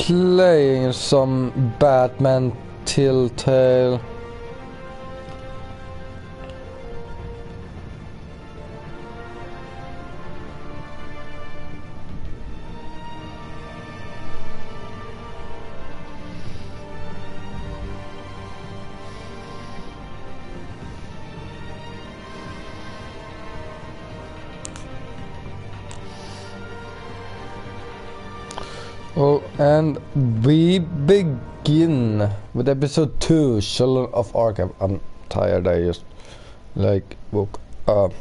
playing some Batman Telltale. Oh, and we begin with episode 2, Children of Arkham. I'm tired, I just like woke up.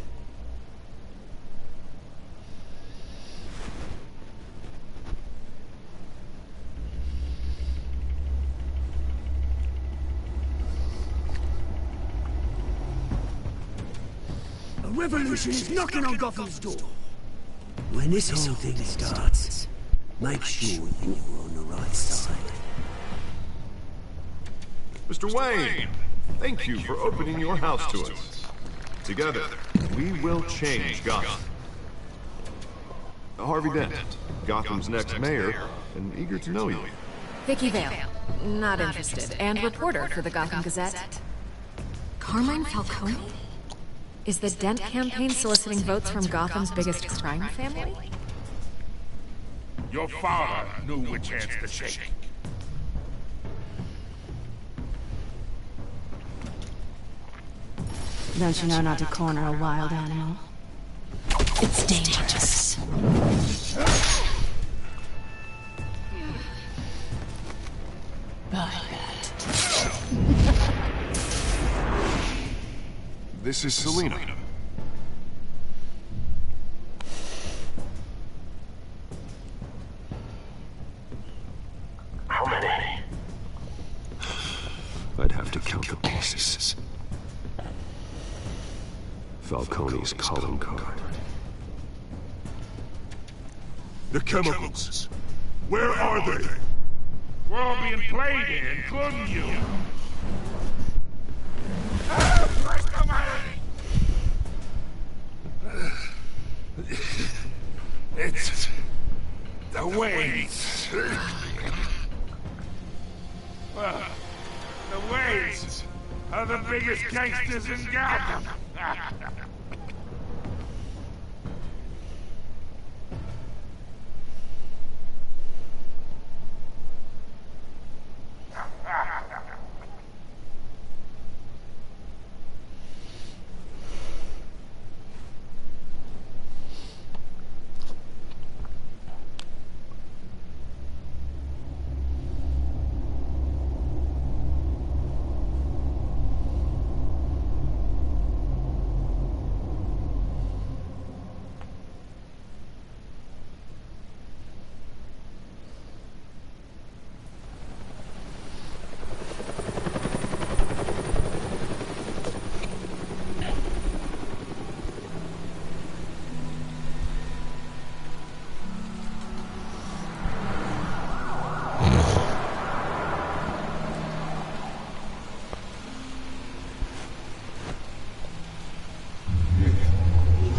A revolution is knocking on Gotham's door. When this whole thing starts, make sure you're on the right side. Mr. Wayne, thank you for opening your house to us. Together, we will change Gotham. Harvey Dent, Gotham's next mayor, and eager to know you. Vicky Vale, not interested, and reporter for the Gotham Gazette. Carmine Falcone? Is the Dent campaign soliciting votes from Gotham's biggest crime family? Your father knew which hands to shake. Don't you know not to corner a wild animal? It's dangerous. This is Selina. How many? I'd have to count the pieces. Falcone's calling card. The chemicals. Where are they? We're all being played in, including you. Where's the money? It's the Waynes. Well, the Waynes are the biggest gangsters in Gotham.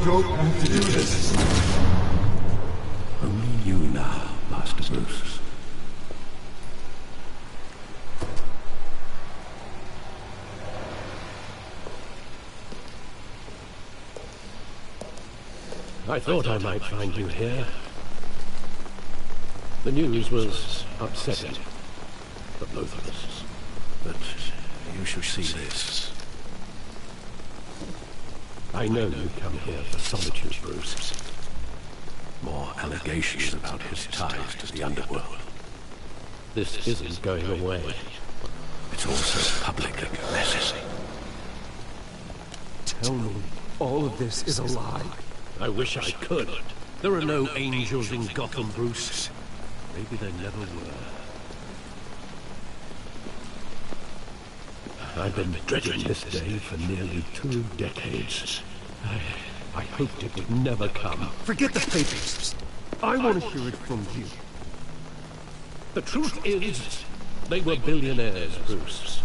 Don't have to do this. Only you now, Master Bruce. I thought I might find you here. The news was upsetting for both of us. But you should see this. I know you come here for solitude, Bruce. More allegations about his ties to the underworld. This isn't going away. It's also public message. Tell me all of this is a lie. I wish I could. There are no angels in Gotham, Bruce. Maybe there never were. I've been dreading this day for nearly 2 decades. I hoped it would never come. Forget the papers. I want to hear it from you. The truth is, they were billionaires, Bruce.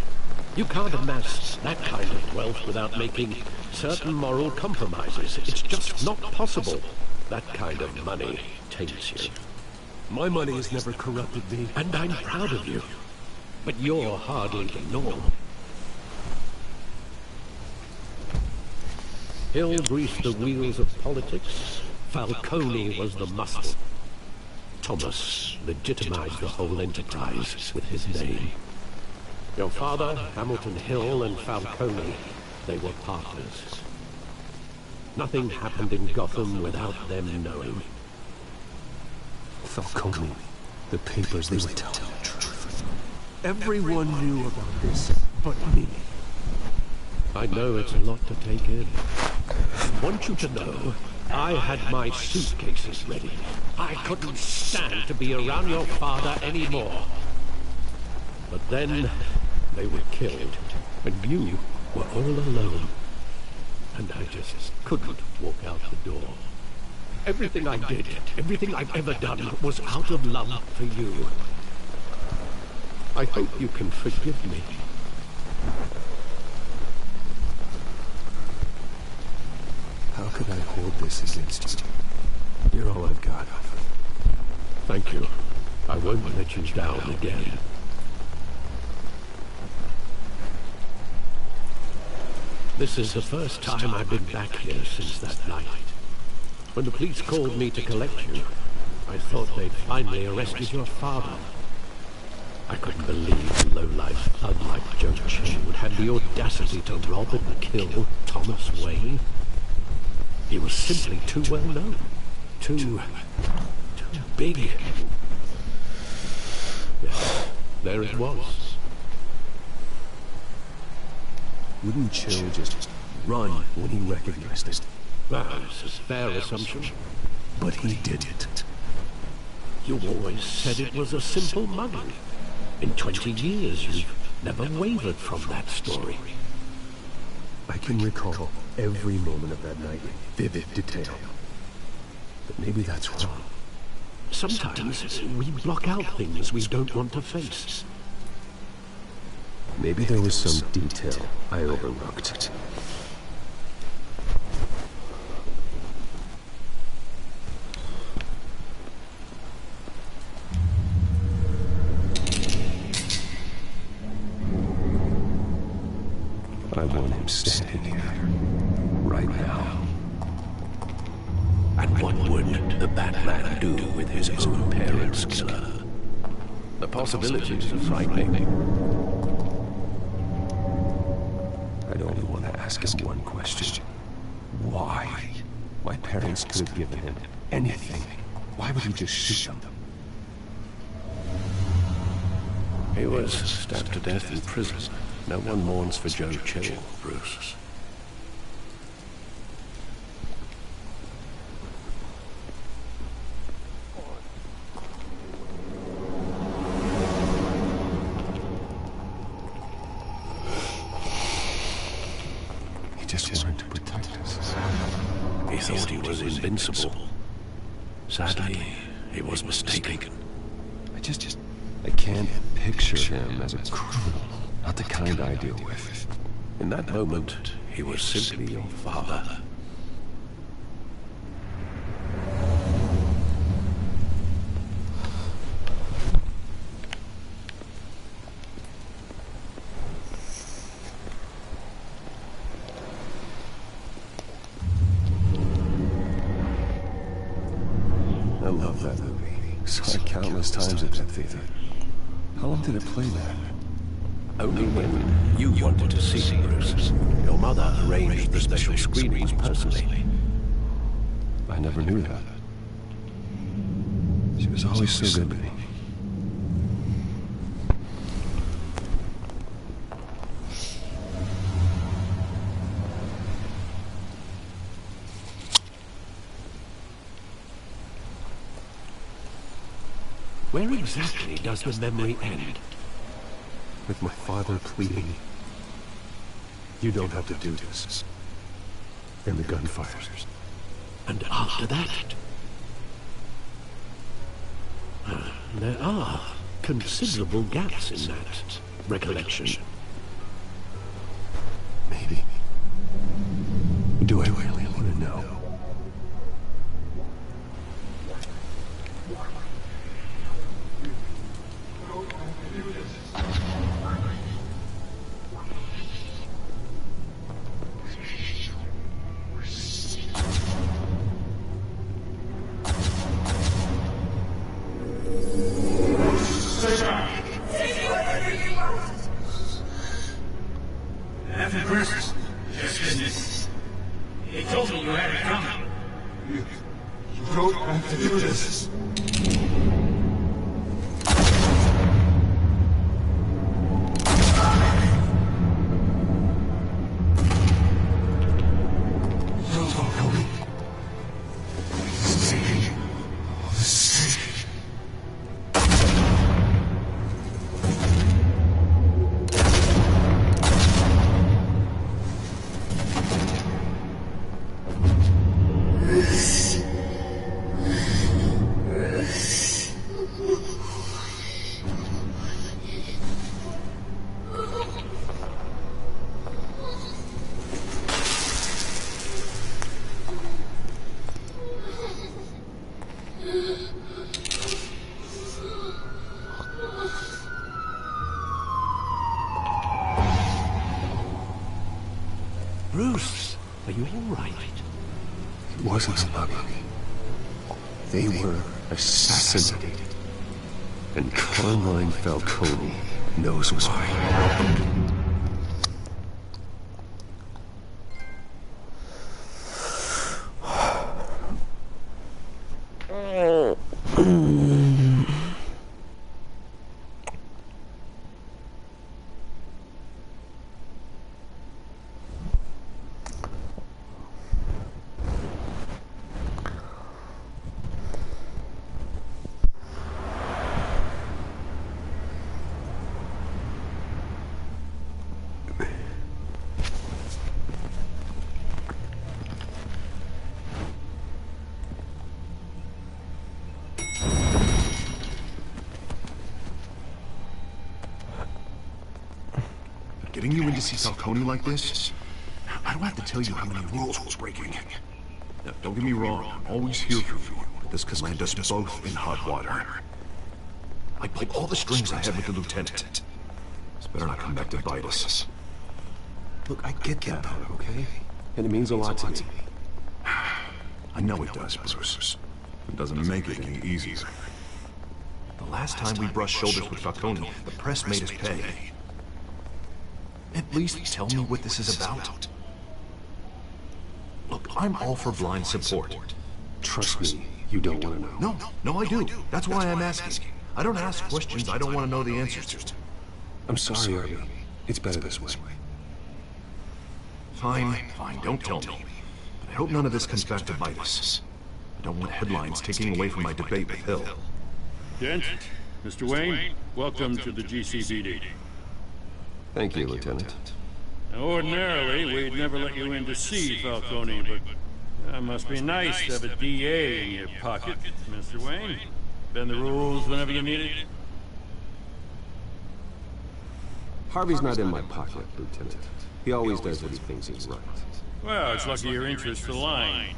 You can't amass that kind of wealth without making certain moral compromises. It's just not possible. That kind of money taints you. My money has never corrupted me. And I'm proud of you. But you're hardly the norm. Hill greased the wheels of politics. Falcone was the muscle. Thomas legitimized the whole enterprise with his name. Your father, Hamilton Hill, and Falcone, they were partners. Nothing happened in Gotham without them knowing. Falcone, the papers, they were telling the truth. Everyone knew about this, but me. I know it's a lot to take in. I want you to know, I had my suitcases ready. I couldn't stand to be around your father anymore. But then, they were killed, and you were all alone. And I just couldn't walk out the door. Everything I did, everything I've ever done, was out of love for you. I hope you can forgive me. How could I hold this against you? You're all I've got. Thank you. I won't let you down again. This is the first time I've been back here since that night. When the police called me to collect you, I thought they'd finally arrested your father. I couldn't believe a low-life thug like Joe Chill would have the audacity to rob and kill Thomas Wayne. He was simply too well known. Too big. Yes, there it was. Wouldn't Chill just run when he recognized it? That's a fair assumption. But he didn't. You always said it was a simple mugging. In 20 years, you've never wavered from that story. I can recall every moment of that night with vivid detail. But maybe that's wrong. Sometimes we block out things we don't want to face. Maybe there was some detail I overlooked. I want him standing here, right now. And what would the Batman do with his own parents' killer? The possibilities are frightening. I'd only want to ask him one question. Why? My parents could have given him anything. Why would he just shoot them? He was stabbed to death in prison. No one mourns for Joe Chill, Bruce. He just wanted to protect us. He thought he was invincible. Sadly, he was mistaken. I can't picture him as a criminal. Not the kind I deal with. In that moment, he was simply your father. I love that movie. Saw it countless times at that theater. How long did it play there? Only when you wanted to see Bruce. Your mother arranged the special screenings personally. I never knew that. She was always so good to me. Where exactly does the memory end? With my father pleading, "You don't have to do this." And the gunfires. And after that? There are considerable gaps in that recollection. Maybe. Do I really want to know? this? Bruce, are you all right? It wasn't luck. They were assassinated. And Carmine Falcone knows why. Getting you in to see Falcone like this? I don't have to tell you how many rules we're breaking. Now, don't get me wrong, I'm always here for you, but this could land us both in hot water. I pulled all the strings I had with the lieutenant. This better not come back to bite us. Look, I get that, okay? And it means a lot to me. I know it does, Bruce. It doesn't make it any easier. The last time we brushed shoulders with Falcone, the press made us pay. At least tell me what this is about. Look, I'm all for blind support. Trust me, you don't want to know. No, I do. That's why I'm asking. I don't ask questions I don't want to know the answers to. I'm sorry, Arby. It's better this way. Fine, don't tell me. But I hope none of this comes back to bite us. I don't want headlines taking away from my debate with Hill. Dent, Mr. Wayne, welcome to the GCPD. Thank you, Lieutenant. Now, ordinarily, we'd never let you in to see Falcone, but that must be nice to have a DA in your pocket, Mr. Wayne. Bend the rules whenever you need it. Harvey's not in my pocket, Lieutenant. He always does what he thinks is right. Well, it's lucky your interests align.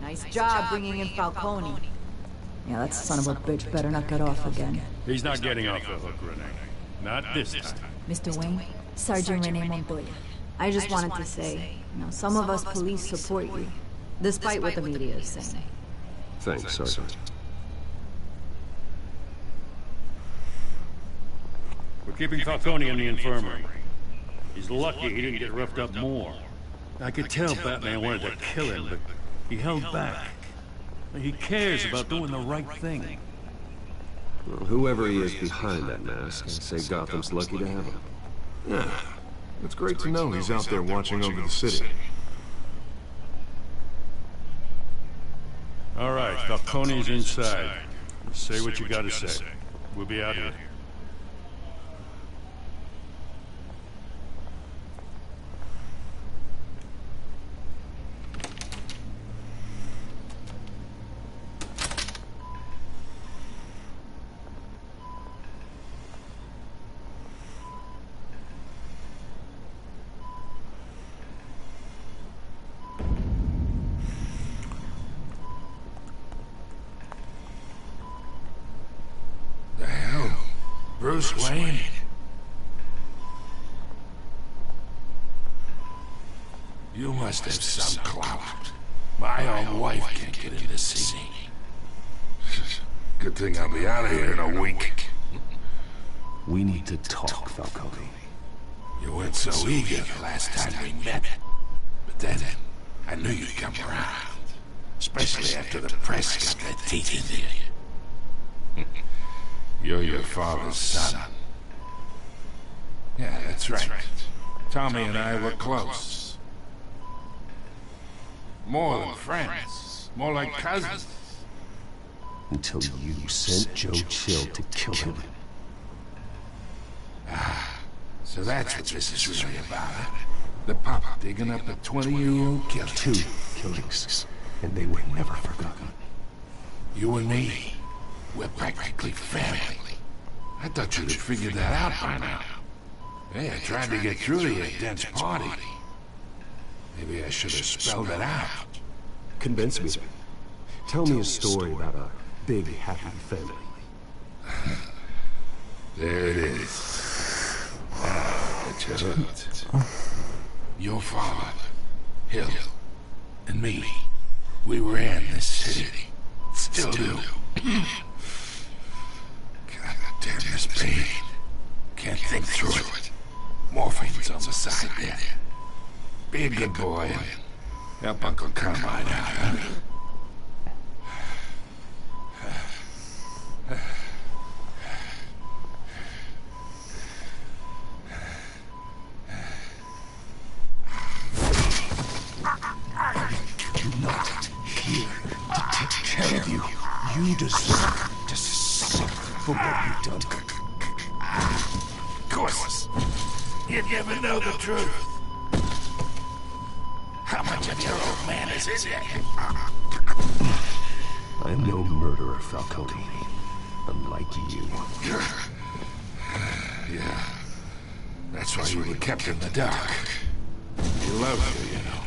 Nice job bringing in Falcone. Yeah, that son of a bitch better not get off again. He's not getting off the hook, Renee. Not this time. Mr. Wayne, Sergeant Renee Montoya. I just wanted to say, some of us police support you, despite what the media is saying. Thanks, Sergeant. We're keeping Falcone in the infirmary. He's lucky he didn't get roughed up more. I could tell Batman wanted to kill him, but he held back. He cares about doing the right thing. Well, whoever he is behind that mask, I'd say Gotham's lucky to have him. Yeah, it's great to know he's out there watching over the city. All right, Falcone's inside. Say what you gotta say. We'll be out here. Bruce Wayne? You must have some clout. My own wife can't get in to see me. Good thing I'll be out of here in a week. We need to talk, Falcone. You weren't so eager the last time we met. But then, I knew you'd come around. Especially after the press got their teeth into you. You're your father's son. Yeah, that's right. Tommy and I were close. More than friends. More like cousins. Until you sent Joe Chill to kill him. Ah, so that's what this is really about, huh? The papa digging up a 20-year-old killer. 2 killings, and they were never forgotten. You and me, we're practically family. I thought you'd have figured that out by now. Hey, I tried to get through to your dense party. Maybe I should have spelled it out. Convince me. Tell me a story about a big, happy family. There it is. Now that you're hooked. Your father, Hill, and me, we ran this city. Still do. God damn this pain. Can't think through it. Morphine's on the side there. Be a good boy and help Uncle Carmine out, huh? You deserve to suffer for what you've done. Of course. You'd never know the truth. How much of your old man is in you? I'm no murderer, Falcone. Unlike you. Yeah. That's why you were kept in the dark. He loved you, you know.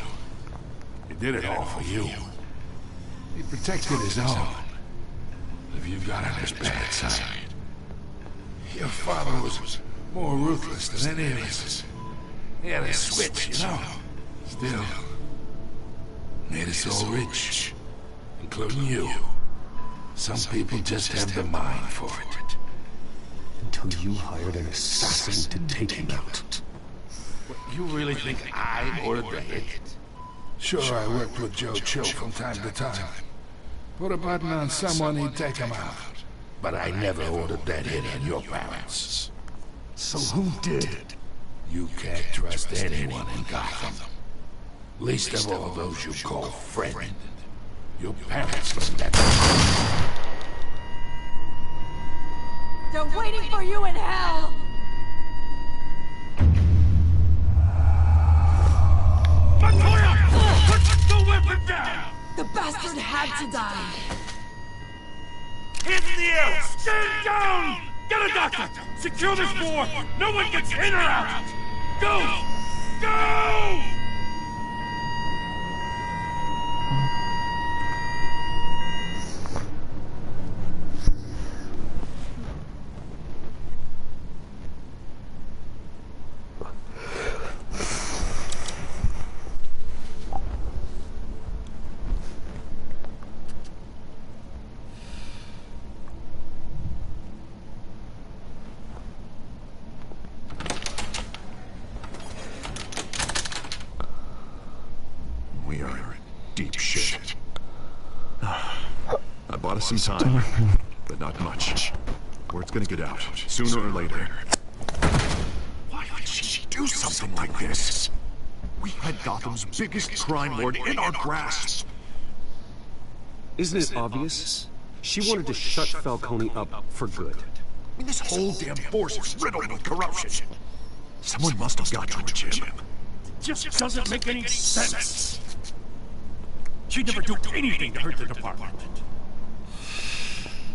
He did it all for you. He protected his own. If you got on his bad side. Your father was more ruthless than any of us. He had a switch, you know. Still, made us all rich, including you. Some people just have the mind for it. Until you hired an assassin to take him out. What, you really think I ordered the hit? Sure, I worked with Joe Chill from time to time. Put a button on someone, he'd take him out. But I never ordered that hit on your parents. So who did? You can't trust anyone in Gotham. Least of all those you call friend. Your parents learned that. They're waiting for you in hell! Montoya! Put the weapon down! The bastard had to die! Hands in the air! Stand down! Get a doctor! Secure this door! No one gets in or out! Go! Go! We are in deep shit. I bought us some time, but not much. Word's gonna get out, sooner or later. Why would she do something like this? We had Gotham's biggest crime lord in our grasp. Isn't it obvious? She wanted to shut Falcone up for good. I mean, this whole damn force is riddled with corruption. Someone must have got to reach him. Just doesn't make any sense. She'd never do anything to hurt the department.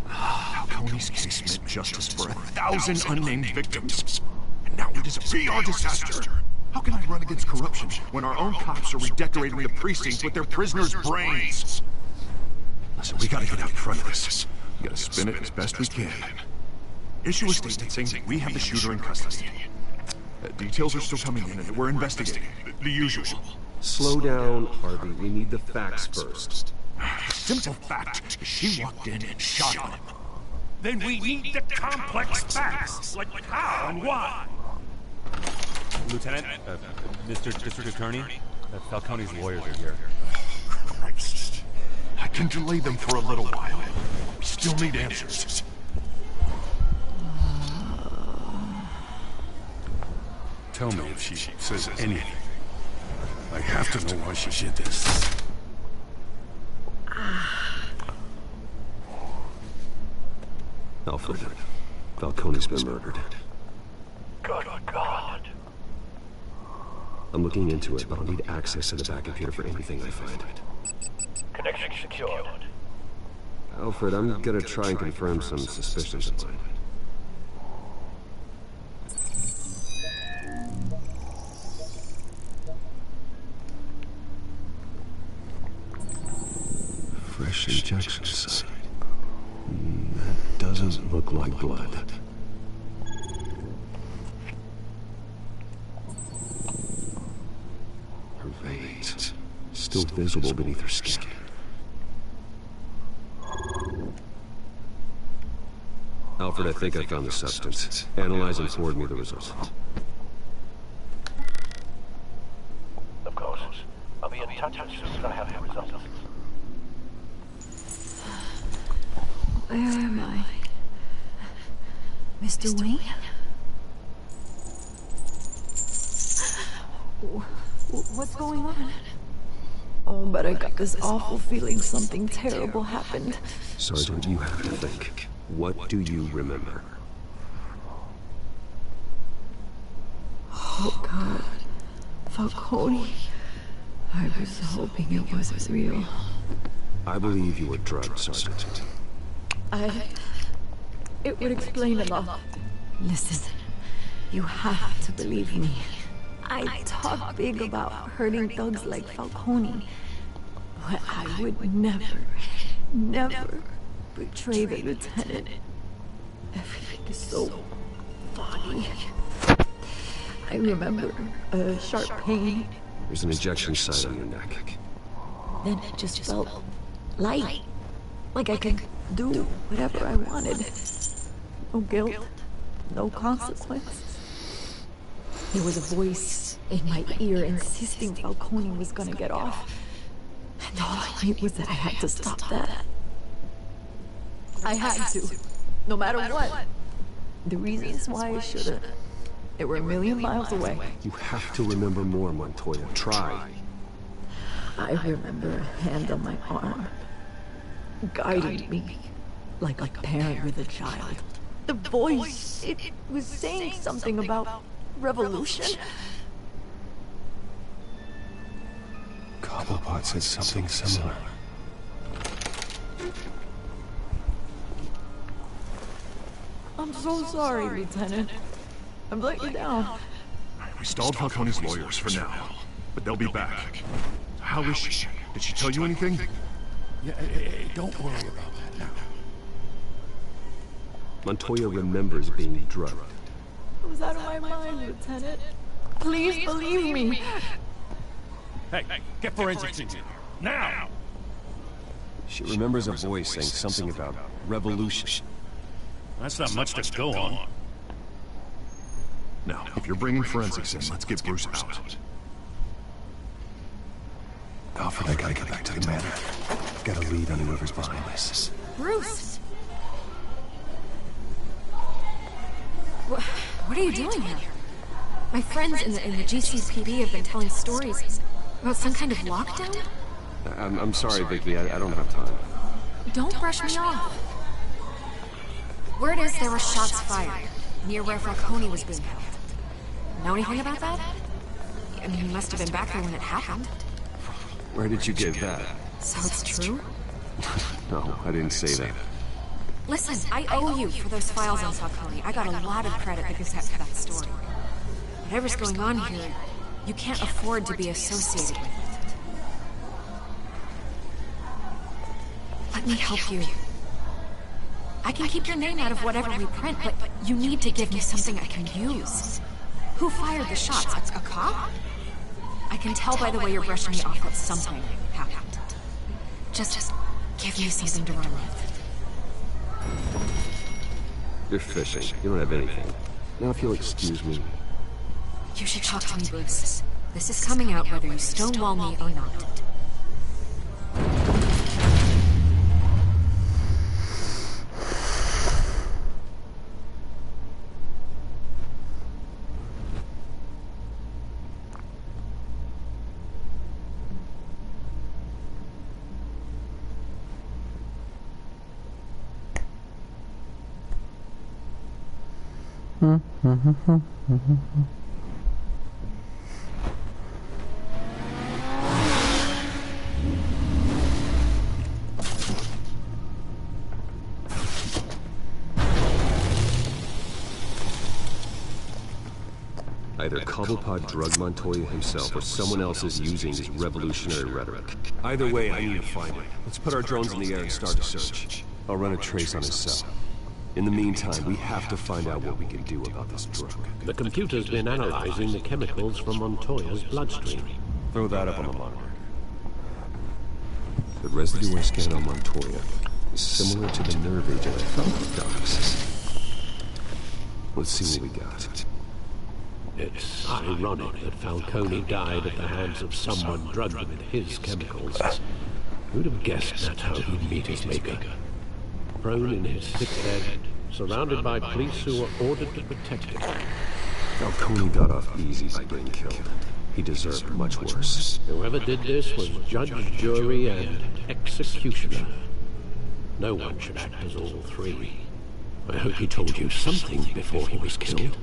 Falcone's case meant justice for 1,000 unnamed victims. And now it is a PR disaster. How can I run against corruption when our own cops are redecorating the precinct with their prisoners' brains? Listen, we gotta get out in front of this. We gotta spin it as best we can. Issue a statement saying we have the shooter in custody. Details are still coming in and we're investigating. The usual. Slow down, Harvey. We need the facts first. Simple fact is she walked in and shot him. Then we need the complex facts, like how and why. Lieutenant, Mr. District Attorney, that Falcone's lawyers are here. Christ. I can delay them for a little while. We still need answers. Tell me if she says anything. I have to know why she did this. Alfred, Falcone's been murdered. Good God. I'm looking into it, but I'll need access to the backup here for anything I find. Connection secured. Alfred, I'm gonna try and confirm some suspicions of mine. Fresh injection site. That doesn't look like blood. Her veins, still visible beneath her skin. Alfred, I think I found the substance. Analyze and forward me the results. Of course. I'll be in touch as soon as I have the results. Where am I? Mr. Wayne? What's going on? Oh, but I got this awful feeling something terrible happened. Sergeant, you have to think. What do you remember? Oh, God. Falcone. I was hoping it wasn't real. I believe you were drugged, Sergeant. It would explain a lot. Listen, you have to believe me. I talk big about hurting thugs like Falcone, but I would never betray the lieutenant. Everything is so foggy. I remember a sharp pain. There's an injection site on your neck. Then it just felt light. Like I could do whatever I wanted. No guilt, no consequence. There was a voice in my ear insisting Falcone was gonna get off. And all I knew was that I had to stop that. I had to, no matter what. The reasons why I should've, they were a million miles away. You have to remember more, Montoya. Try. I remember a hand on my arm, guiding me like a parent with a child. The voice, it was saying something about revolution. Cobblepot said something similar. I'm so sorry, Lieutenant. I've let you down. We stalled Falcone's lawyers for now, but they'll be back. How is she? Did she tell you anything? Yeah, don't worry about that now. Montoya remembers being drugged. It was out of my mind, Lieutenant. Please believe me. Hey, get forensics in here. Now! She remembers a voice saying something about revolution. That's not much to go on. Now, if you're bringing forensics in, let's get Bruce out. Alfred, I gotta get back to the manor. Got a lead on whoever's behind this. Bruce! What are you doing here? My friends in the GCPD have been telling stories about some kind of lockdown? I'm sorry, Vicky. I don't have time. Don't brush me off. Word is there were shots fired near where Falcone was being held. Know anything about that? I mean, you must have been back there when it happened. Where did you get that? So it's true? No, I didn't say that. Listen, I owe you for those files on Falcone. I got a lot of credit at Gazette for that story. Whatever's going on here, you can't afford to be associated with it. Let me help you. I can keep your name out of whatever we print, but you need to give me something I can use. Who fired the shots? A cop? I can tell by the way you're brushing me off that something happened. Just give me something to run with. You're fishing. You don't have anything. Now, if you'll excuse me. You should talk to me, Bruce. This is coming out whether you stonewall me or not. Either Cobblepot drugged Montoya himself or someone else is using his revolutionary rhetoric. Either way, I need to find it. Let's put our drones in the air and start a search. I'll run a trace on his cell. In the meantime, we have to find out what we can do about this drug. The computer's been analyzing the chemicals from Montoya's bloodstream. Throw that up on the monitor. The residue I scanned on Montoya is similar to the nerve agent I found with Docs. Let's see what we got. It's ironic that Falcone died at the hands of someone drugged with his chemicals. Who'd have guessed that's how he'd meet his maker? Prone in his sick bed, surrounded by police who were ordered to protect him. Falcone got off easy by getting killed. He deserved much worse. Whoever did this was judge, jury, and executioner. No one should act as all three. I hope he told you something before he was killed.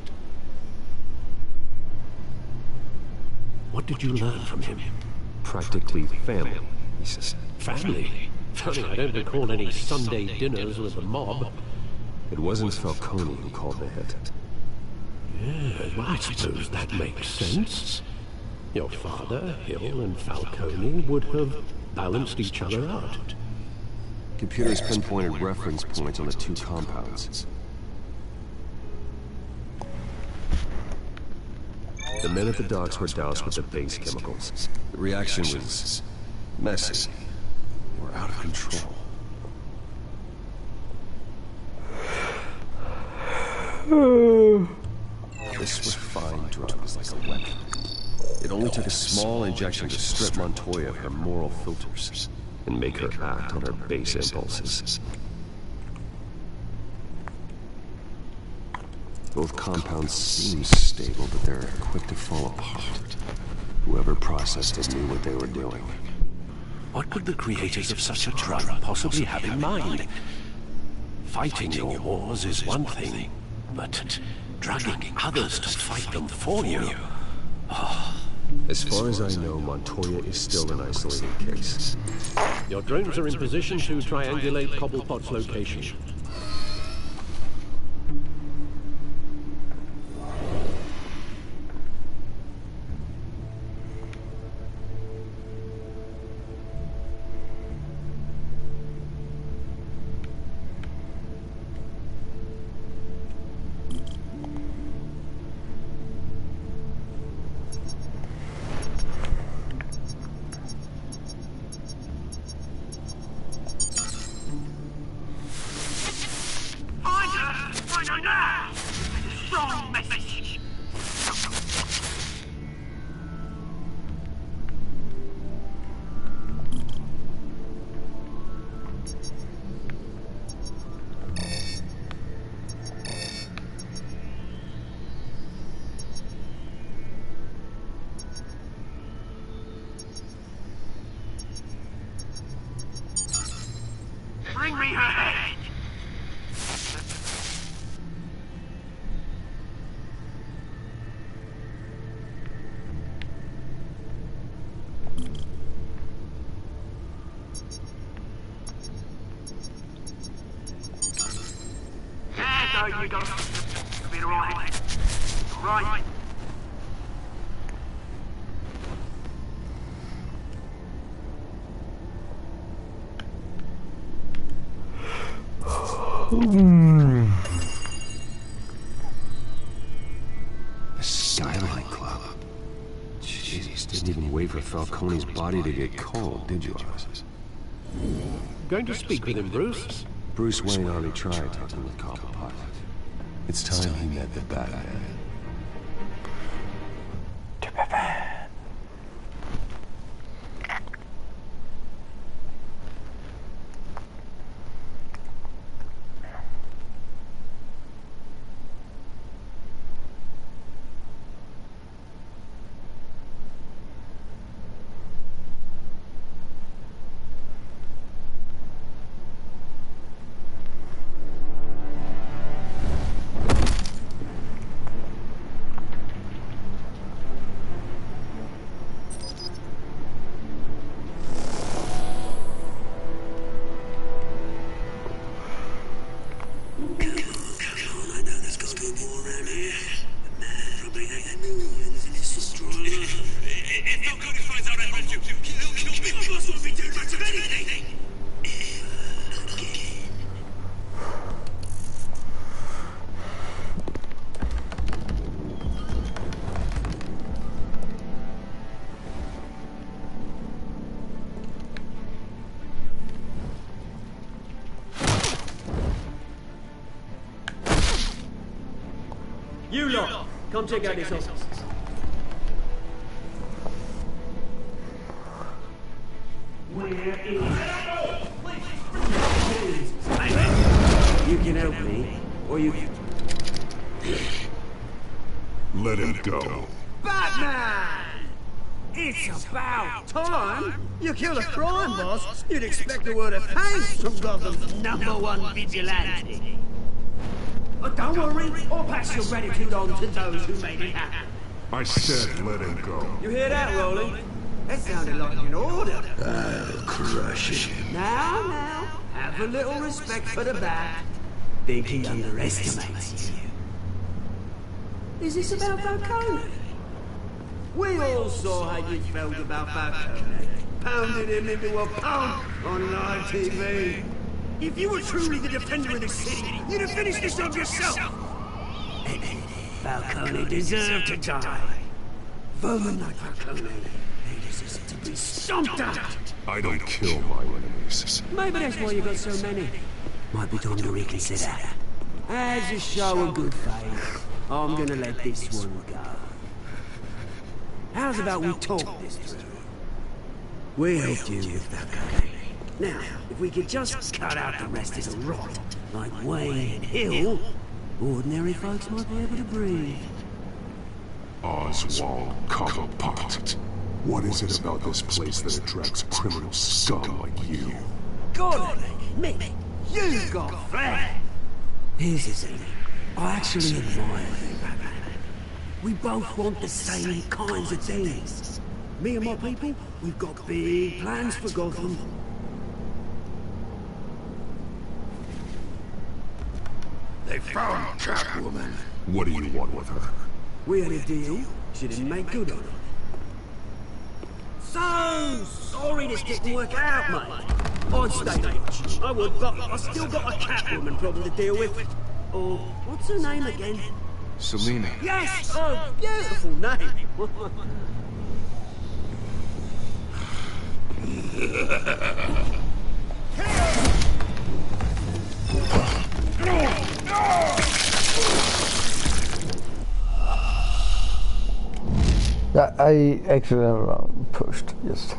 What did you learn from him? Practically family, he says. Family? Funny, I don't recall any Sunday dinners with the mob. It wasn't Falcone who called the hit. Yeah, well, I suppose that makes sense. Your father, Hill, and Falcone would have balanced each other out. Computers pinpointed reference points on the two compounds. The men at the docks were doused with the base chemicals. The reaction was messy. They were out of control. This was fine drugs like a weapon. It only took a small injection to strip Montoya of her moral filters and make her act on her base impulses. Both compounds seem stable, but they're quick to fall apart. Whoever processed it knew what they were doing. What could the creators of such a drug possibly have in mind? Fighting your wars is one thing, but drugging others to fight them for you... As far as I know, Montoya is still an isolated case. Your drones are in position to triangulate Cobblepot's location. Bring me her head! There you go. You'll be right. Right. The Skyline Club. Jeez, didn't even wait for Falcone's body to get cold, did you, Oz? Going to speak with him, Bruce? Bruce Wayne already tried talking with Cobblepot. It's time he met the Batman. You lot, come check out this office. Where is... You can help me, or you can... Let him go. Batman! It's about time! You killed a crime boss, you'd expect a word of thanks from Gotham's #1 vigilante. But don't worry, I'll pass your gratitude on to those who made it happen. I said let him go. You hear that, Rolling? That sounded like an order. I'll crush him. Now, have a little respect for the Bat. Think he underestimates you. Is this about Falcone? We all saw how you felt about Falcone. Pounded him into a pulp on live TV. If you were truly the defender of the city, you'd have finished this job yourself. Falcone deserved to die. Vermin like Falcone, they deserve to be stomped out. I don't kill my enemies. Maybe that's why you got so many. Might be time to reconsider. As a show of good faith, I'm gonna let this one go. How's about we talk this through? We helped you with Falcone. Now, if we could just cut out the rest of the rot, like Wayne and Hill, ordinary folks might be able to breathe. Oswald Cobblepot. What is it about this place that attracts criminal scum like you? God, Mick, you've got flair. Here's the thing. I actually admire you, Batman. We both want the same kinds of things. Me and my people, we've got big plans for Gotham. They found Catwoman. What do you want with her? We had a deal. She didn't make good on it. So sorry this didn't work out, mate. I'd stay rich. I would, but I still got a Catwoman problem to deal with. Or, what's her name again? Selina. Yes! Oh, beautiful name! Yeah, I accidentally pushed, yes.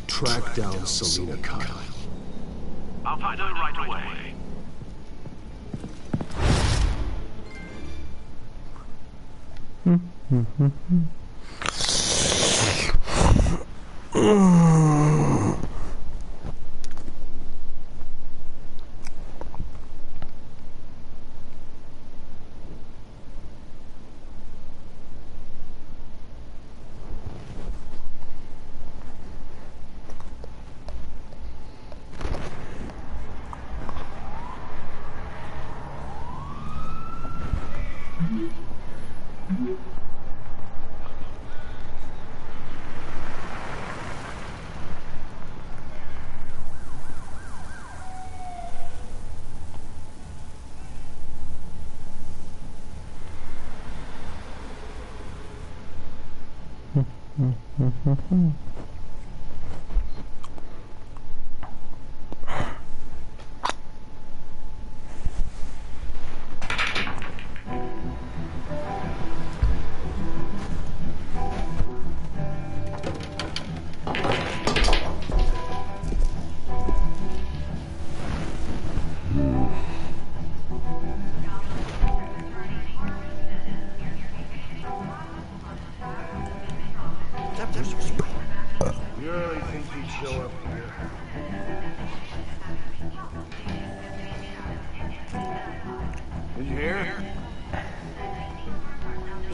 Track down Selina Kyle. I'll find her right away.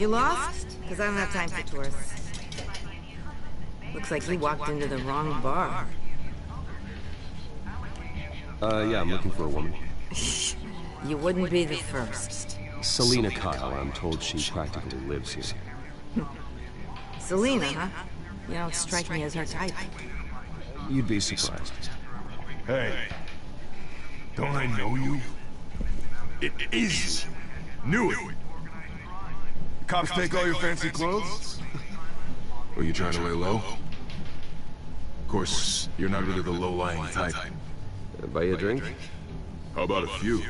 You lost? Because I don't have time for tourists. Looks like you walked into the wrong bar. Yeah, I'm looking for a woman. You wouldn't be the first. Selena Kyle, I'm told she practically lives here. Selena, huh? You don't strike me as her type. You'd be surprised. Hey, don't I know you? It is you. Knew it. Cops take all your fancy clothes? Or you trying to lay low? Of course, you're not really the low-lying type. Buy you a drink? How about a few?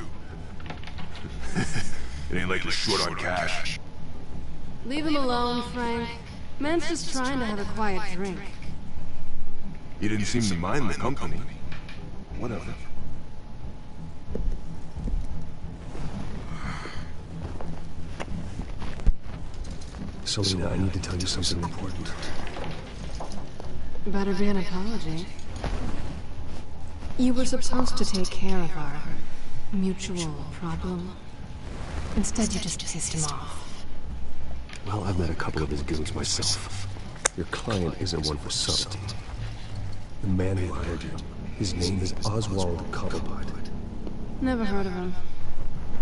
It ain't like you're short on cash. Leave him alone, Frank. Man's just trying to have a quiet drink. You didn't seem to mind the company. Whatever. Selena, I need to tell you something important. Better be an apology. You were supposed to take care of our mutual problem. Instead, you just pissed him off. Well, I've met a couple of his goons myself. Your client isn't one for subtlety. The man who hired you, his name is Oswald Cobblepot. Never heard of him.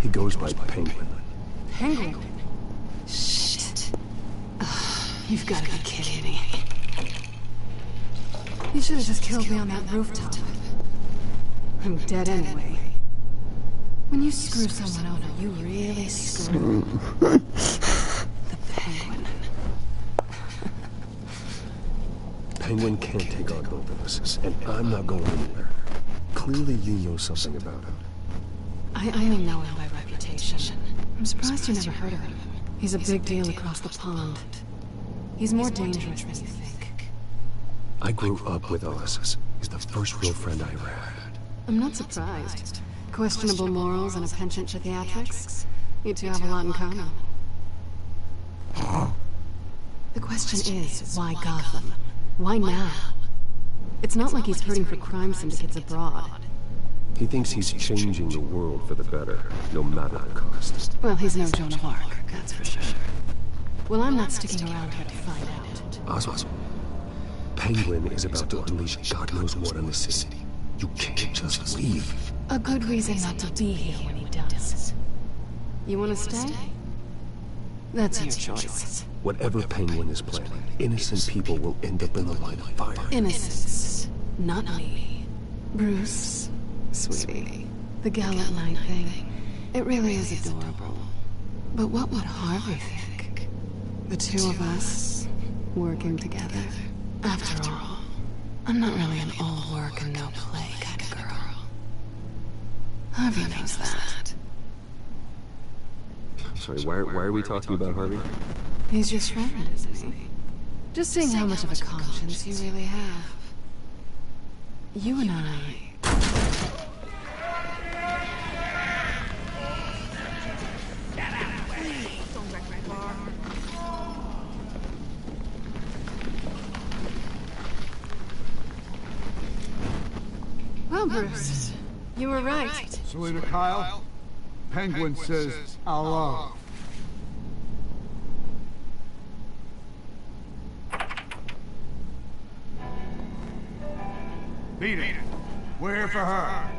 He goes by Penguin. Penguin? Shit. Ugh, you've got to be kidding me. You should have just killed me on that rooftop. I'm dead anyway. When you screw someone over, you really screw. The Penguin. Penguin can't take on both of us, and I'm not going anywhere. Clearly you know something about him. I only know him by reputation. I'm surprised you never heard of him. He's a big deal across the pond. He's more dangerous than you think. I grew up with Oz. He's the first real friend I ever had. I'm not surprised. Questionable morals and a penchant for theatrics. You two have a lot in common. The question is, why Gotham? Why now? It's not like he's hurting for crime syndicates abroad. He thinks he's changing the world for the better, no matter the cost. Well, he's no Joan of Arc, that's for sure. Well, I'm not sticking around here to find out. Oswald, Penguin is about to unleash God knows what on the city. You can't just leave. A good reason not to be here when he does. You want to stay? That's your choice. Whatever Penguin is planning, innocent people will end up in the line of fire. Innocence. Not me. Bruce, sweetie, the gallant knight thing, it really is adorable. But what would Harvey think? The two of us, working together. After all, I'm not really an all work and no play kind of girl. Harvey knows that. Sorry, why are we talking about Harvey? He's your friend, isn't he? Just seeing how much of a conscience you really have. You and I... Well, Bruce, you were right. Selena Kyle, Penguin says alot. Beat it. We're here for her.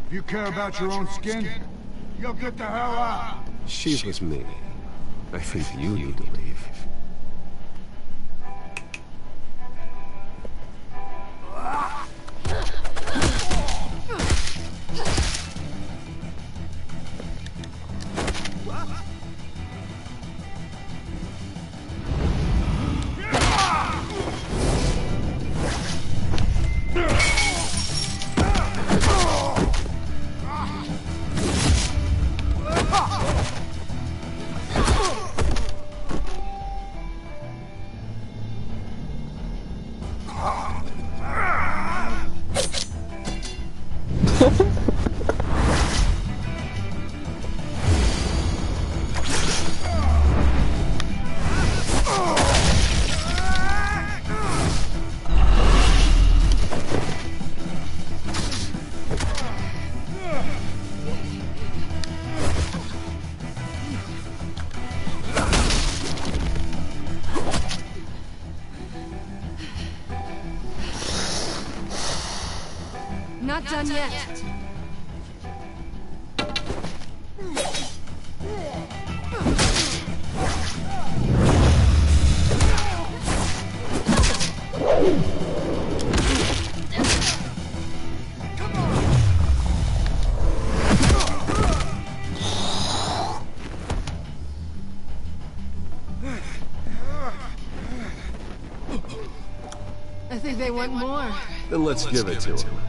If you care about your own skin, you'll get the hell out. She's with me. I think you need to leave. done yet. I think they want more. Then let's give it to him.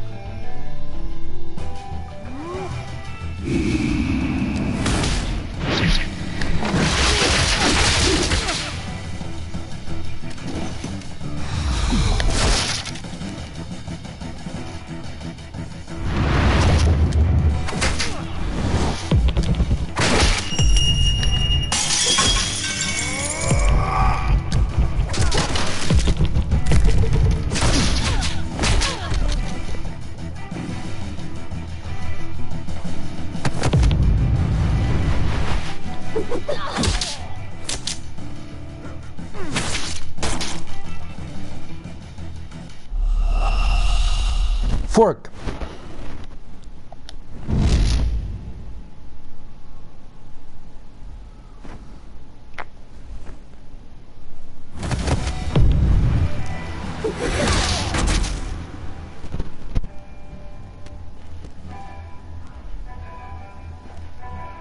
Fork.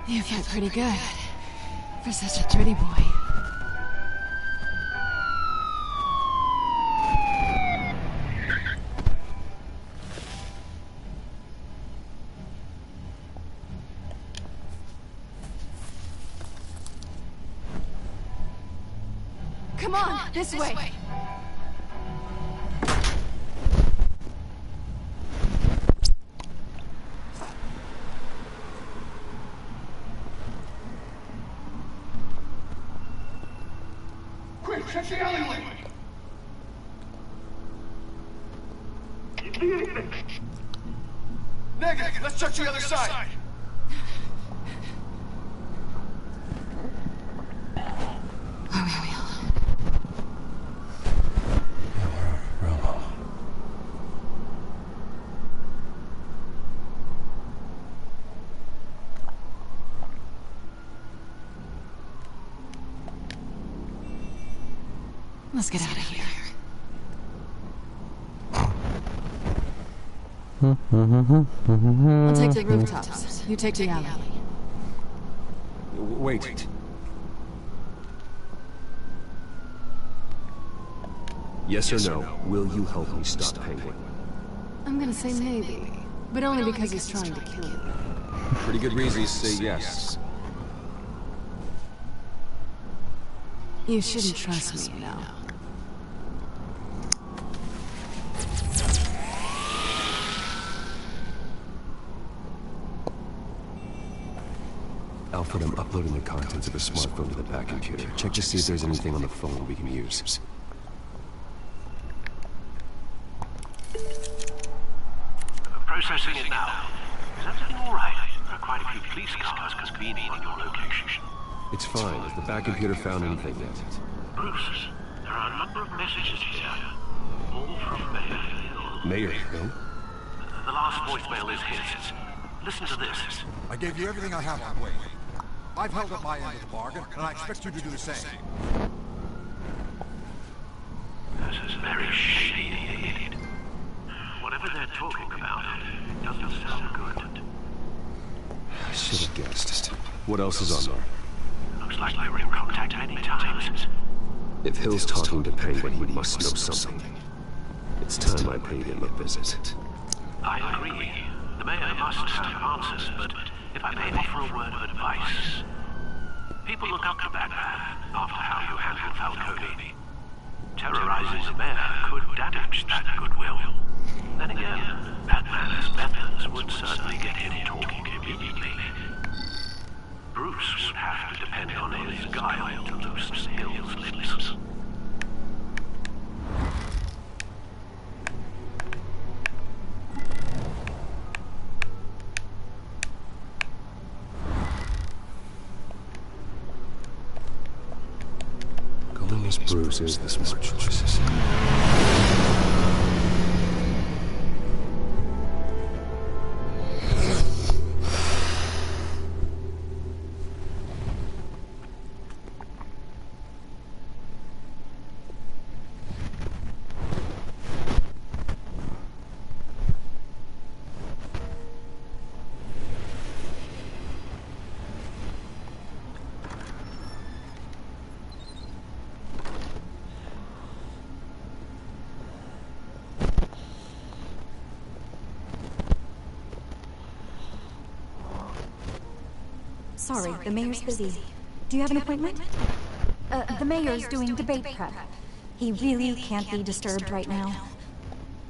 You fight pretty good for such a pretty boy. Come on, this way. Quick, check the alleyway! Negative, let's check the other side! Let's get out of here. I'll take the rooftops. You take the alley. Wait. Yes or no, will you help me stop Penguin? I'm gonna say maybe, but only because he's trying to kill you. Pretty good reason to say yes. You shouldn't trust me, you know. Alfred, I'm uploading the contents of a smartphone to the back computer. Check to see if there's anything on the phone we can use. Processing it now. Is everything all right? There are quite a few police cars convening in your location. It's fine. Has the back computer found anything yet? Bruce, there are a number of messages here. All from Mayor Hill. Mayor Hill? The last voicemail is his. Listen to this. I gave you everything I have on Wayne. I've held up my end of the bargain, and I expect you to do the same. This is very shady indeed. Whatever they're talking about, it doesn't sound good. I should have guessed. What else is on there? Looks like they were in contact many times. If Hill's talking to Penguin, he must know something. It's time I paid him a visit. I agree. The mayor must have answers, but if I may offer a word of advice. People look up to Batman after how you handled Falcone. Terrorizing the mayor could damage that goodwill. Then again, Batman's methods would certainly get him talking immediately. Bruce would have to depend on his guile to loosen Hill's lips. Going as Bruce is the smart choice. Sorry, the mayor's busy. Do you have an appointment? The mayor's doing debate prep. He really can't be disturbed right now.